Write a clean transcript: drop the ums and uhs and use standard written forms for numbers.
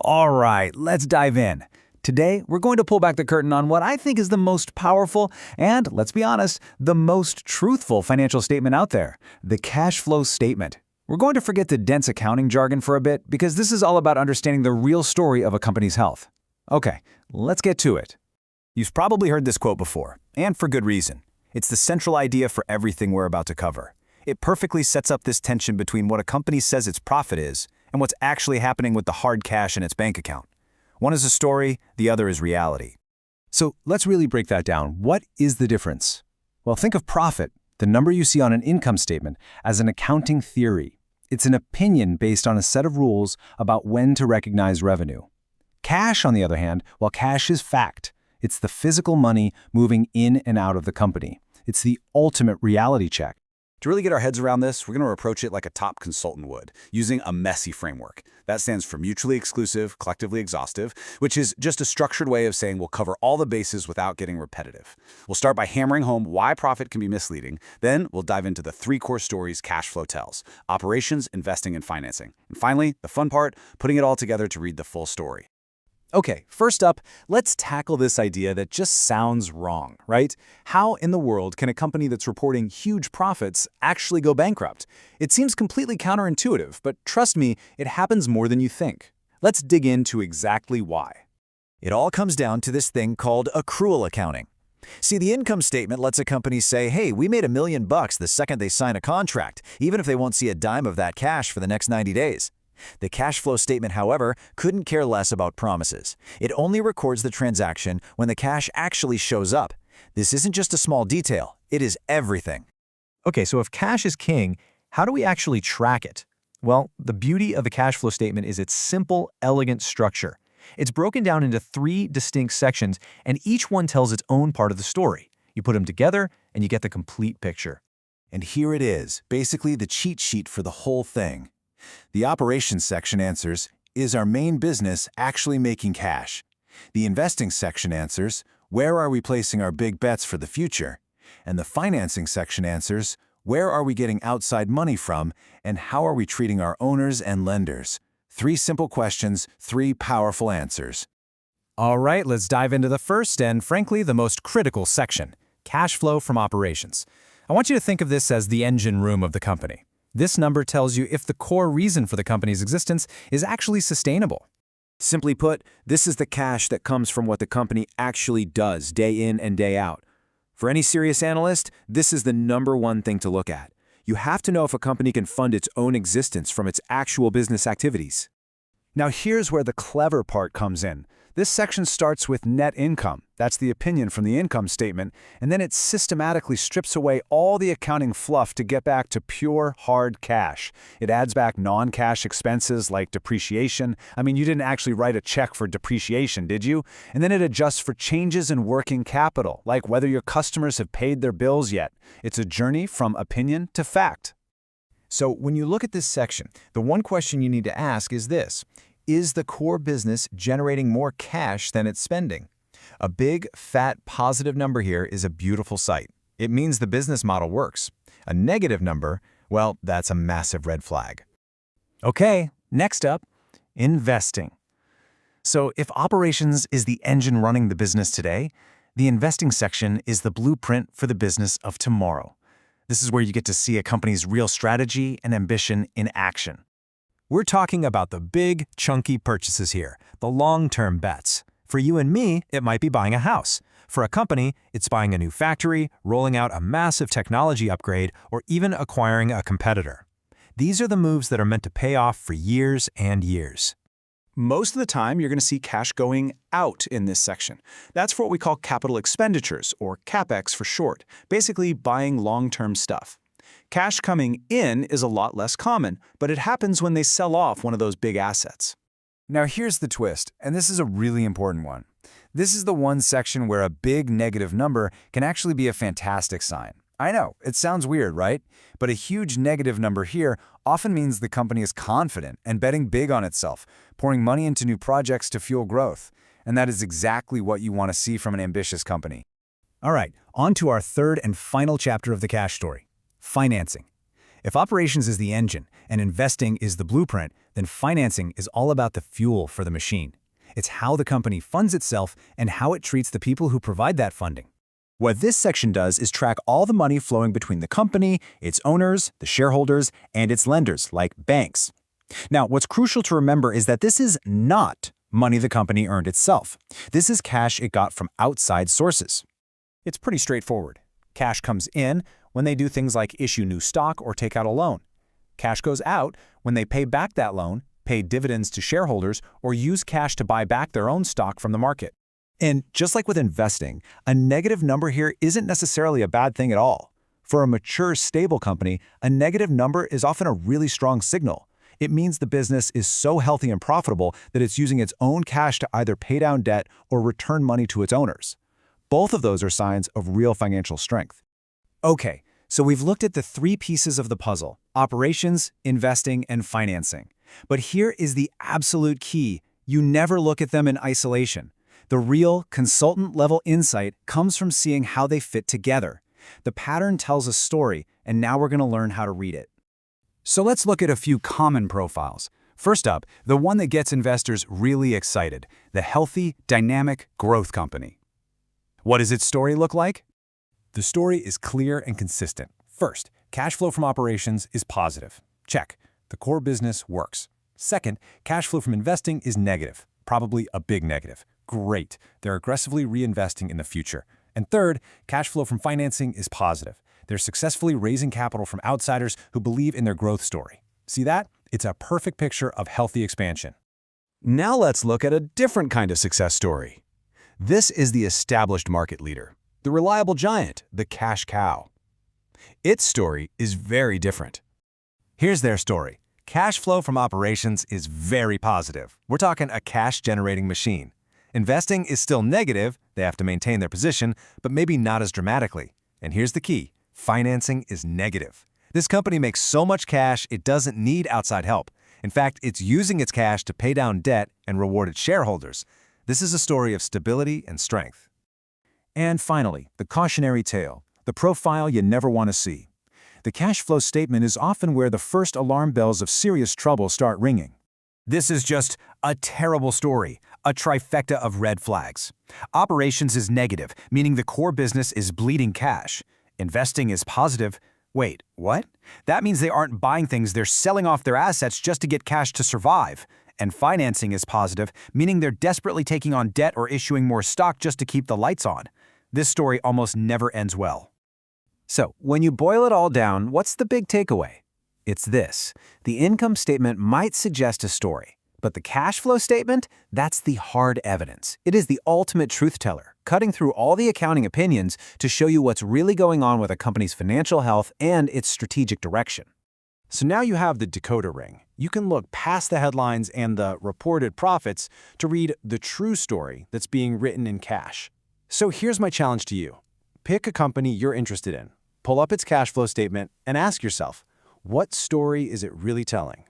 All right, let's dive in. Today, we're going to pull back the curtain on what I think is the most powerful and, let's be honest, the most truthful financial statement out there, the cash flow statement. We're going to forget the dense accounting jargon for a bit because this is all about understanding the real story of a company's health. Okay, let's get to it. You've probably heard this quote before, and for good reason. It's the central idea for everything we're about to cover. It perfectly sets up this tension between what a company says its profit is and what's actually happening with the hard cash in its bank account. One is a story, the other is reality. So let's really break that down. What is the difference? Well, think of profit, the number you see on an income statement, as an accounting theory. It's an opinion based on a set of rules about when to recognize revenue. Cash, on the other hand, well, cash is fact. It's the physical money moving in and out of the company. It's the ultimate reality check. To really get our heads around this, we're going to approach it like a top consultant would, using a MESSY framework. That stands for mutually exclusive, collectively exhaustive, which is just a structured way of saying we'll cover all the bases without getting repetitive. We'll start by hammering home why profit can be misleading. Then we'll dive into the three core stories cash flow tells: operations, investing, and financing. And finally, the fun part, putting it all together to read the full story. Okay, first up, let's tackle this idea that just sounds wrong, right? How in the world can a company that's reporting huge profits actually go bankrupt? It seems completely counterintuitive, but trust me, it happens more than you think. Let's dig into exactly why. It all comes down to this thing called accrual accounting. See, the income statement lets a company say, hey, we made $1 million the second they sign a contract, even if they won't see a dime of that cash for the next 90 days. The cash flow statement, however, couldn't care less about promises. It only records the transaction when the cash actually shows up. This isn't just a small detail, it is everything. Okay, so if cash is king, how do we actually track it? Well, the beauty of the cash flow statement is its simple, elegant structure. It's broken down into 3 distinct sections, and each one tells its own part of the story. You put them together, and you get the complete picture. And here it is, basically the cheat sheet for the whole thing. The operations section answers, is our main business actually making cash? The investing section answers, where are we placing our big bets for the future? And the financing section answers, where are we getting outside money from, and how are we treating our owners and lenders? 3 simple questions, 3 powerful answers. All right, let's dive into the first and, frankly, the most critical section, cash flow from operations. I want you to think of this as the engine room of the company. This number tells you if the core reason for the company's existence is actually sustainable. Simply put, this is the cash that comes from what the company actually does day in and day out. For any serious analyst, this is the #1 thing to look at. You have to know if a company can fund its own existence from its actual business activities. Now here's where the clever part comes in. This section starts with net income. That's the opinion from the income statement, and then it systematically strips away all the accounting fluff to get back to pure, hard cash. It adds back non-cash expenses like depreciation. I mean, you didn't actually write a check for depreciation, did you? And then it adjusts for changes in working capital, like whether your customers have paid their bills yet. It's a journey from opinion to fact. So when you look at this section, the one question you need to ask is this: is the core business generating more cash than it's spending? A big, fat, positive number here is a beautiful sight. It means the business model works. A negative number, well, that's a massive red flag. Okay, next up, investing. So if operations is the engine running the business today, the investing section is the blueprint for the business of tomorrow. This is where you get to see a company's real strategy and ambition in action. We're talking about the big, chunky purchases here, the long-term bets. For you and me, it might be buying a house. For a company, it's buying a new factory, rolling out a massive technology upgrade, or even acquiring a competitor. These are the moves that are meant to pay off for years and years. Most of the time, you're going to see cash going out in this section. That's for what we call capital expenditures, or CapEx for short, basically buying long-term stuff. Cash coming in is a lot less common, but it happens when they sell off one of those big assets. Now here's the twist, and this is a really important one. This is the one section where a big negative number can actually be a fantastic sign. I know, it sounds weird, right? But a huge negative number here often means the company is confident and betting big on itself, pouring money into new projects to fuel growth. And that is exactly what you want to see from an ambitious company. All right, on to our third and final chapter of the cash story: financing. If operations is the engine and investing is the blueprint, then financing is all about the fuel for the machine. It's how the company funds itself and how it treats the people who provide that funding. What this section does is track all the money flowing between the company, its owners, the shareholders, and its lenders, like banks. Now, what's crucial to remember is that this is not money the company earned itself. This is cash it got from outside sources. It's pretty straightforward. Cash comes in when they do things like issue new stock or take out a loan. Cash goes out when they pay back that loan, pay dividends to shareholders, or use cash to buy back their own stock from the market. And just like with investing, a negative number here isn't necessarily a bad thing at all. For a mature, stable company, a negative number is often a really strong signal. It means the business is so healthy and profitable that it's using its own cash to either pay down debt or return money to its owners. Both of those are signs of real financial strength. Okay, so we've looked at the three pieces of the puzzle: operations, investing, and financing. But here is the absolute key. You never look at them in isolation. The real, consultant-level insight comes from seeing how they fit together. The pattern tells a story, and now we're going to learn how to read it. So let's look at a few common profiles. First up, the one that gets investors really excited: the healthy, dynamic growth company. What does its story look like? The story is clear and consistent. First, cash flow from operations is positive. Check. The core business works. Second, cash flow from investing is negative, probably a big negative. Great. They're aggressively reinvesting in the future. And third, cash flow from financing is positive. They're successfully raising capital from outsiders who believe in their growth story. See that? It's a perfect picture of healthy expansion. Now let's look at a different kind of success story. This is the established market leader, the reliable giant, the cash cow. Its story is very different. Here's their story. Cash flow from operations is very positive. We're talking a cash-generating machine. Investing is still negative, they have to maintain their position, but maybe not as dramatically. And here's the key: financing is negative. This company makes so much cash it doesn't need outside help. In fact, it's using its cash to pay down debt and reward its shareholders. This is a story of stability and strength. And finally, the cautionary tale, the profile you never want to see. The cash flow statement is often where the first alarm bells of serious trouble start ringing. This is just a terrible story, a trifecta of red flags. Operations is negative, meaning the core business is bleeding cash. Investing is positive. Wait, what? That means they aren't buying things, they're selling off their assets just to get cash to survive. And financing is positive, meaning they're desperately taking on debt or issuing more stock just to keep the lights on. This story almost never ends well. So, when you boil it all down, what's the big takeaway? It's this: the income statement might suggest a story, but the cash flow statement, that's the hard evidence. It is the ultimate truth teller, cutting through all the accounting opinions to show you what's really going on with a company's financial health and its strategic direction. So now you have the decoder ring. You can look past the headlines and the reported profits to read the true story that's being written in cash. So here's my challenge to you. Pick a company you're interested in, pull up its cash flow statement, and ask yourself, what story is it really telling?